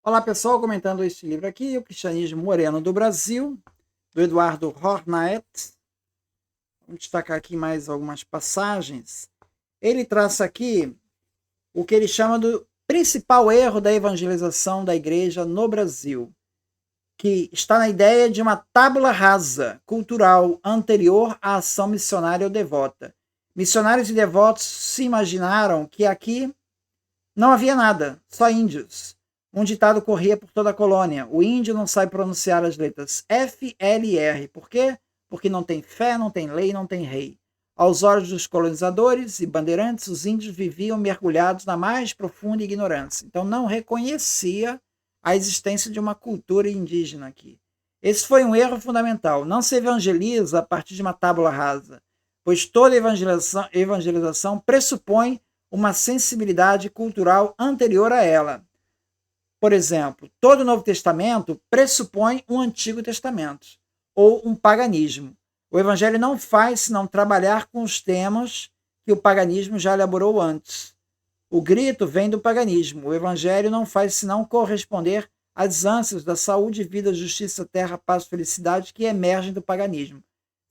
Olá pessoal, comentando este livro aqui, O Cristianismo Moreno do Brasil, do Eduardo Hornaet. Vamos destacar aqui mais algumas passagens. Ele traça aqui o que ele chama do principal erro da evangelização da igreja no Brasil, que está na ideia de uma tábula rasa cultural anterior à ação missionária ou devota. Missionários e devotos se imaginaram que aqui não havia nada, só índios. Um ditado corria por toda a colônia: o índio não sabe pronunciar as letras F, L e R. Por quê? Porque não tem fé, não tem lei, não tem rei. Aos olhos dos colonizadores e bandeirantes, os índios viviam mergulhados na mais profunda ignorância. Então não reconhecia a existência de uma cultura indígena aqui. Esse foi um erro fundamental. Não se evangeliza a partir de uma tábula rasa, pois toda evangelização pressupõe uma sensibilidade cultural anterior a ela. Por exemplo, todo o Novo Testamento pressupõe um Antigo Testamento ou um paganismo. O Evangelho não faz senão trabalhar com os temas que o paganismo já elaborou antes. O grito vem do paganismo. O Evangelho não faz senão corresponder às ânsias da saúde, vida, justiça, terra, paz e felicidade que emergem do paganismo.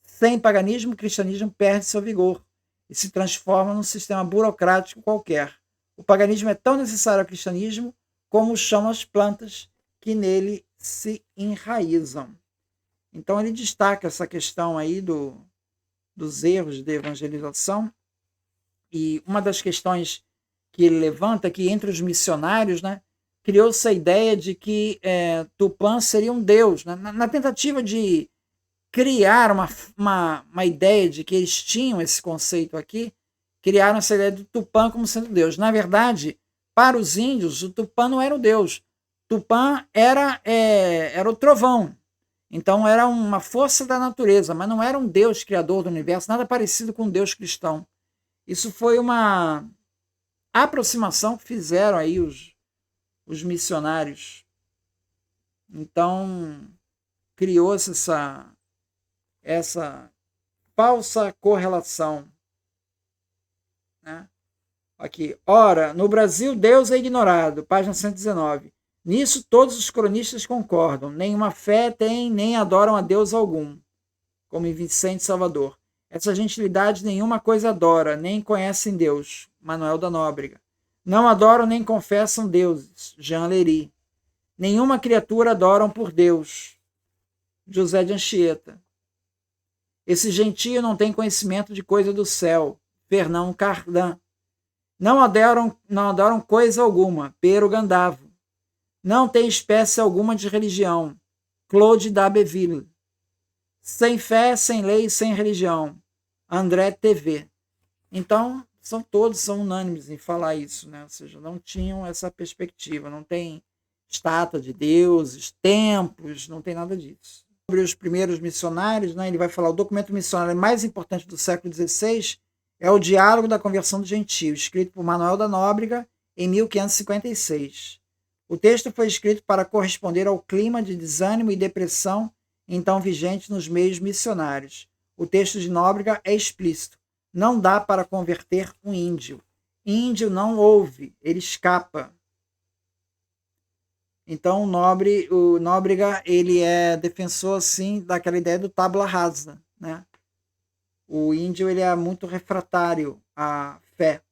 Sem paganismo, o cristianismo perde seu vigor e se transforma num sistema burocrático qualquer. O paganismo é tão necessário ao cristianismo como são as plantas que nele se enraizam. Então ele destaca essa questão aí dos erros de evangelização, e uma das questões que ele levanta que entre os missionários, né, criou-se a ideia de que Tupã seria um deus, né, na tentativa de criar uma ideia de que eles tinham esse conceito aqui, criaram essa ideia do Tupã como sendo Deus. Na verdade, para os índios, o Tupã não era o Deus. Tupã era o trovão. Então era uma força da natureza, mas não era um Deus criador do universo, nada parecido com um Deus cristão. Isso foi uma aproximação que fizeram aí os missionários. Então criou-se essa falsa correlação, né? Aqui, ora, no Brasil Deus é ignorado, página 119. Nisso todos os cronistas concordam, nenhuma fé tem, nem adoram a Deus algum, como em Vicente Salvador. Essa gentilidade nenhuma coisa adora, nem conhecem Deus, Manuel da Nóbrega. Não adoram nem confessam deuses, Jean Lery. Nenhuma criatura adoram por Deus, José de Anchieta. Esse gentio não tem conhecimento de coisa do céu, Fernão Cardan. Não adoram coisa alguma, Pero Gandavo. Não tem espécie alguma de religião, Claude d'Abbeville. Sem fé, sem lei, sem religião, André TV. Então, todos são unânimes em falar isso, né? Ou seja, não tinham essa perspectiva, não tem estátua de deuses, templos, não tem nada disso. Sobre os primeiros missionários, né, ele vai falar o documento missionário mais importante do século XVI é o Diálogo da Conversão do Gentio, escrito por Manuel da Nóbrega em 1556. O texto foi escrito para corresponder ao clima de desânimo e depressão então vigente nos meios missionários. O texto de Nóbrega é explícito. Não dá para converter um índio. Índio não ouve, ele escapa. Então o Nóbrega ele é defensor assim daquela ideia do tábula rasa, né? O índio ele é muito refratário à fé.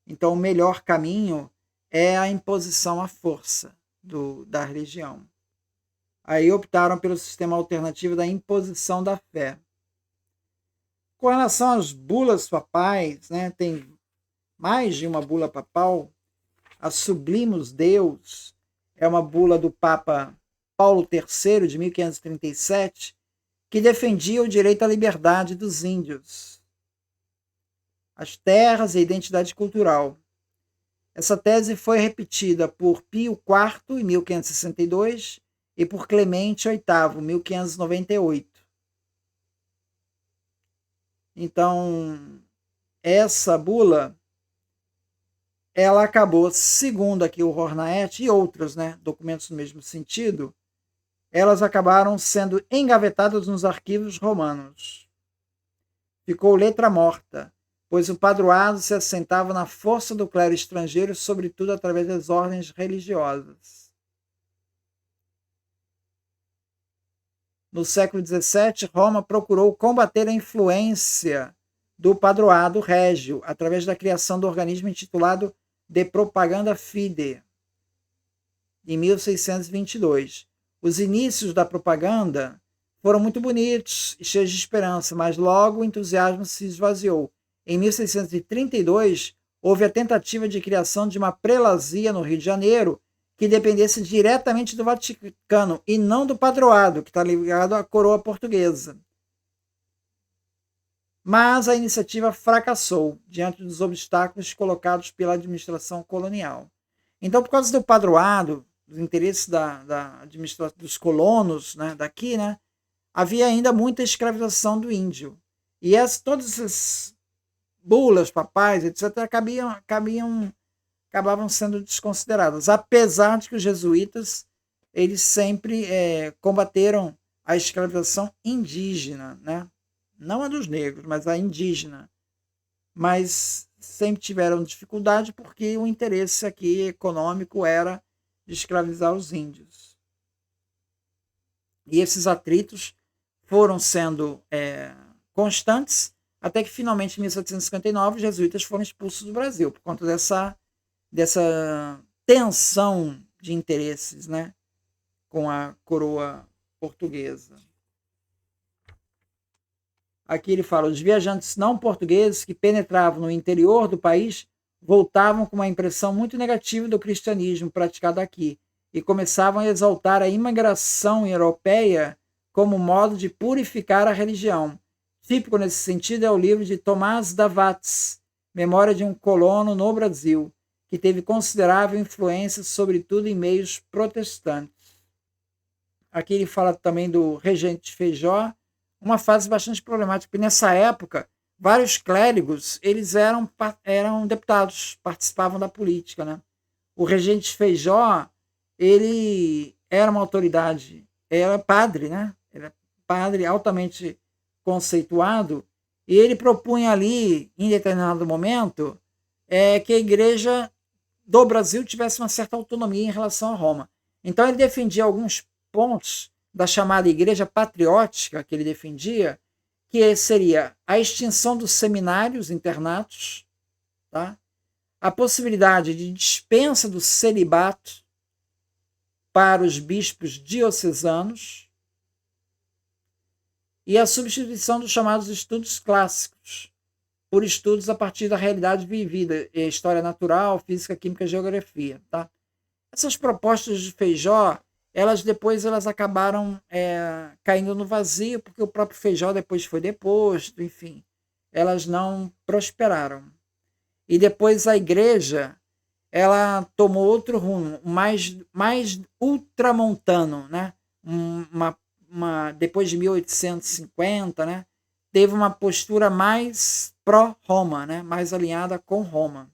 Então o melhor caminho é a imposição à força da religião. Aí optaram pelo sistema alternativo da imposição da fé. Com relação às bulas papais, né, tem mais de uma bula papal. A Sublimus Deus é uma bula do Papa Paulo III, de 1537, que defendia o direito à liberdade dos índios, as terras e a identidade cultural. Essa tese foi repetida por Pio IV, em 1562, e por Clemente VIII, em 1598. Então, essa bula, ela acabou, segundo aqui o Hornaet e outros, né, documentos no mesmo sentido, elas acabaram sendo engavetadas nos arquivos romanos. Ficou letra morta. pois o padroado se assentava na força do clero estrangeiro, sobretudo através das ordens religiosas. No século XVII, Roma procurou combater a influência do padroado régio através da criação do organismo intitulado De Propaganda Fide, em 1622. Os inícios da propaganda foram muito bonitos e cheios de esperança, mas logo o entusiasmo se esvaziou. Em 1632, houve a tentativa de criação de uma prelazia no Rio de Janeiro que dependesse diretamente do Vaticano e não do padroado, que está ligado à coroa portuguesa. Mas a iniciativa fracassou diante dos obstáculos colocados pela administração colonial. Então, por causa do padroado, dos interesses da administração dos colonos, né, daqui, né, havia ainda muita escravização do índio. E todas essas bulas papais, etc., acabavam sendo desconsideradas, apesar de que os jesuítas eles sempre combateram a escravização indígena, né? Não a dos negros, mas a indígena. Mas sempre tiveram dificuldade porque o interesse aqui econômico era de escravizar os índios. E esses atritos foram sendo constantes até que finalmente em 1759 os jesuítas foram expulsos do Brasil por conta dessa tensão de interesses, né, com a coroa portuguesa. Aqui ele fala: os viajantes não portugueses que penetravam no interior do país voltavam com uma impressão muito negativa do cristianismo praticado aqui e começavam a exaltar a imigração europeia como modo de purificar a religião. Típico nesse sentido é o livro de Tomás Davatz, Memória de um Colono no Brasil, que teve considerável influência, sobretudo em meios protestantes. Aqui ele fala também do Regente Feijó, uma fase bastante problemática, porque nessa época vários clérigos eles eram deputados, participavam da política, né? O Regente Feijó, ele era uma autoridade, era padre, né? Era padre altamente conceituado, e ele propunha ali, em determinado momento, que a igreja do Brasil tivesse uma certa autonomia em relação a Roma. Então ele defendia alguns pontos da chamada igreja patriótica que ele defendia, que seria a extinção dos seminários, internatos, tá? A possibilidade de dispensa do celibato para os bispos diocesanos e a substituição dos chamados estudos clássicos por estudos a partir da realidade vivida, história natural, física, química, geografia. Tá? Essas propostas de Feijó, depois acabaram caindo no vazio, porque o próprio Feijó depois foi deposto, enfim, elas não prosperaram. E depois a igreja, ela tomou outro rumo, mais ultramontano, né? Depois de 1850, né? Teve uma postura mais pró-Roma, né? Mais alinhada com Roma.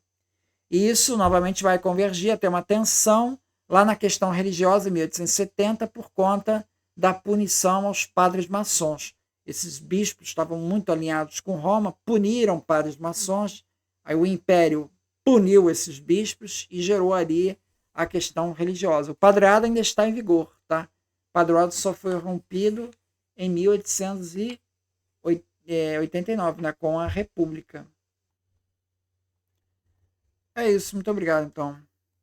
E isso novamente vai convergir até uma tensão lá na questão religiosa em 1870 por conta da punição aos padres maçons. Esses bispos estavam muito alinhados com Roma, puniram padres maçons, aí o Império puniu esses bispos e gerou ali a questão religiosa. O padroado ainda está em vigor, tá? O padroado só foi rompido em 1889, né, com a República. É isso, muito obrigado, então.